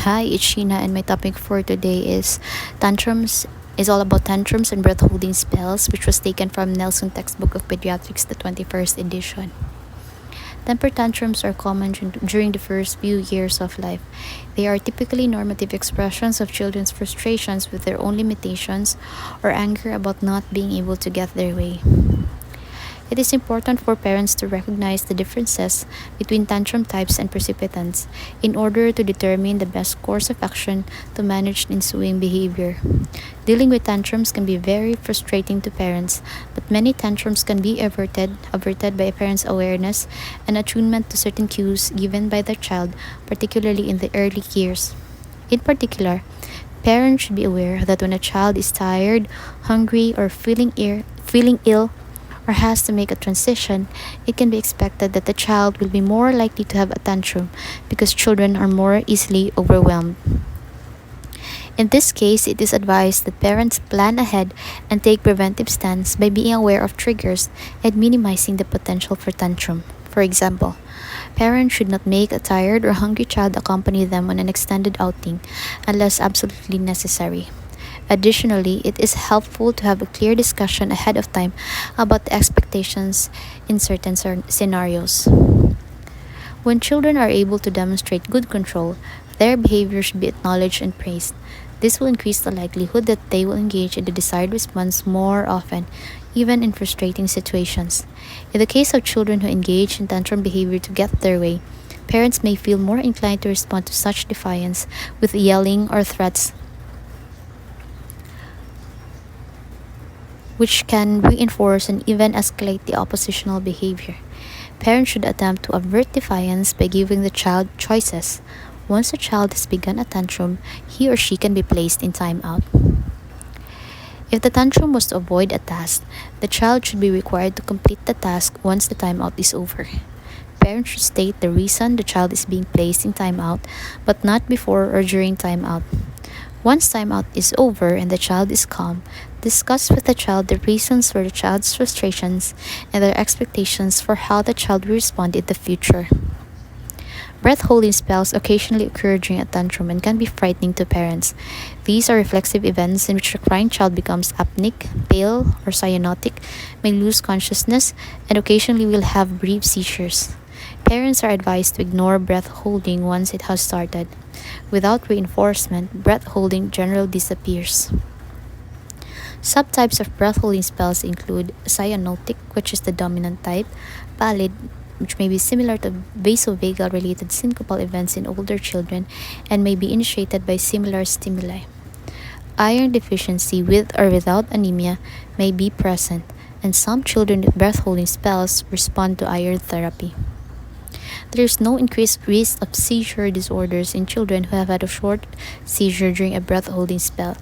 Hi, it's Sheena, and my topic for today is tantrums. Is all about tantrums and breath holding spells, which was taken from Nelson Textbook of Pediatrics, the 21st edition. Temper tantrums are common during the first few years of life. They are typically normative expressions of children's frustrations with their own limitations or anger about not being able to get their way. It is important for parents to recognize the differences between tantrum types and precipitants in order to determine the best course of action to manage ensuing behavior. Dealing with tantrums can be very frustrating to parents, but many tantrums can be averted by a parent's awareness and attunement to certain cues given by their child, particularly in the early years. In particular, parents should be aware that when a child is tired, hungry, or feeling ill, or has to make a transition, it can be expected that the child will be more likely to have a tantrum because children are more easily overwhelmed. In this case, it is advised that parents plan ahead and take preventive stance by being aware of triggers and minimizing the potential for tantrum. For example, parents should not make a tired or hungry child accompany them on an extended outing unless absolutely necessary. Additionally, it is helpful to have a clear discussion ahead of time about the expectations in certain scenarios. When children are able to demonstrate good control, their behavior should be acknowledged and praised. This will increase the likelihood that they will engage in the desired response more often, even in frustrating situations. In the case of children who engage in tantrum behavior to get their way, parents may feel more inclined to respond to such defiance with yelling or threats, which can reinforce and even escalate the oppositional behavior. Parents should attempt to avert defiance by giving the child choices. Once a child has begun a tantrum, he or she can be placed in timeout. If the tantrum was to avoid a task, the child should be required to complete the task once the timeout is over. Parents should state the reason the child is being placed in timeout, but not before or during timeout. Once timeout is over and the child is calm, discuss with the child the reasons for the child's frustrations and their expectations for how the child will respond in the future. Breath holding spells occasionally occur during a tantrum and can be frightening to parents. These are reflexive events in which the crying child becomes apneic, pale, or cyanotic, may lose consciousness, and occasionally will have brief seizures. Parents are advised to ignore breath holding once it has started. Without reinforcement, breath holding generally disappears. Subtypes of breath holding spells include cyanotic, which is the dominant type, pallid, which may be similar to vasovagal related syncopal events in older children and may be initiated by similar stimuli. Iron deficiency with or without anemia may be present, and some children with breath holding spells respond to iron therapy. There is no increased risk of seizure disorders in children who have had a short seizure during a breath holding spell.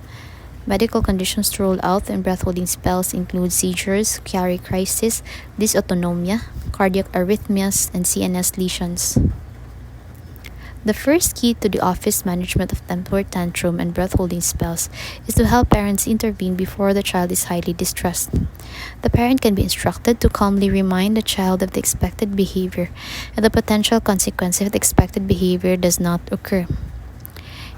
Medical conditions to rule out in breath holding spells include seizures, Chiari crisis, dysautonomia, cardiac arrhythmias, and CNS lesions. The first key to the office management of temper tantrum and breath holding spells is to help parents intervene before the child is highly distressed. The parent can be instructed to calmly remind the child of the expected behavior and the potential consequence if the expected behavior does not occur.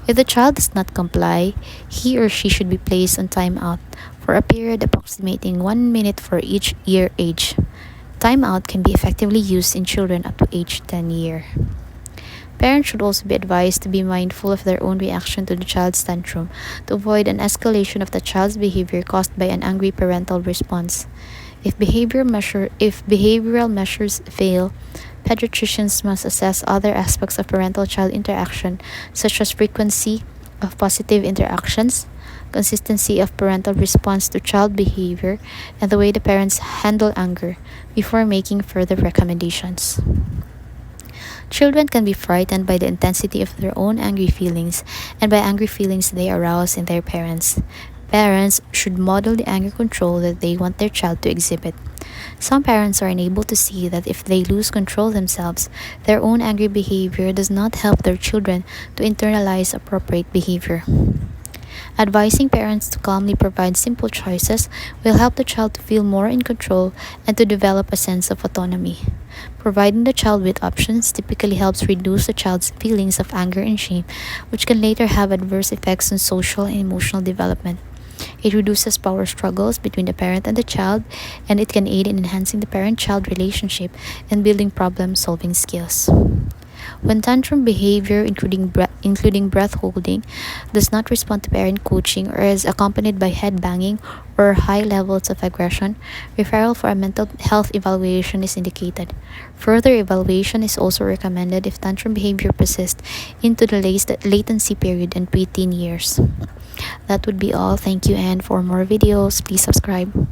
If the child does not comply, he or she should be placed on timeout for a period approximating 1 minute for each year age. Timeout can be effectively used in children up to age 10 years. Parents should also be advised to be mindful of their own reaction to the child's tantrum to avoid an escalation of the child's behavior caused by an angry parental response. If behavioral measures fail, pediatricians must assess other aspects of parental-child interaction, such as frequency of positive interactions, consistency of parental response to child behavior, and the way the parents handle anger, before making further recommendations. Children can be frightened by the intensity of their own angry feelings and by angry feelings they arouse in their parents. Parents should model the anger control that they want their child to exhibit. Some parents are unable to see that if they lose control themselves, their own angry behavior does not help their children to internalize appropriate behavior. Advising parents to calmly provide simple choices will help the child to feel more in control and to develop a sense of autonomy. Providing the child with options typically helps reduce the child's feelings of anger and shame, which can later have adverse effects on social and emotional development. It reduces power struggles between the parent and the child, and it can aid in enhancing the parent child relationship and building problem solving skills. When tantrum behavior, including breath holding, does not respond to parent coaching or is accompanied by head banging or high levels of aggression, referral for a mental health evaluation is indicated. Further evaluation is also recommended if tantrum behavior persists into the latency period and preteen years. That would be all. Thank you, and for more videos, please subscribe.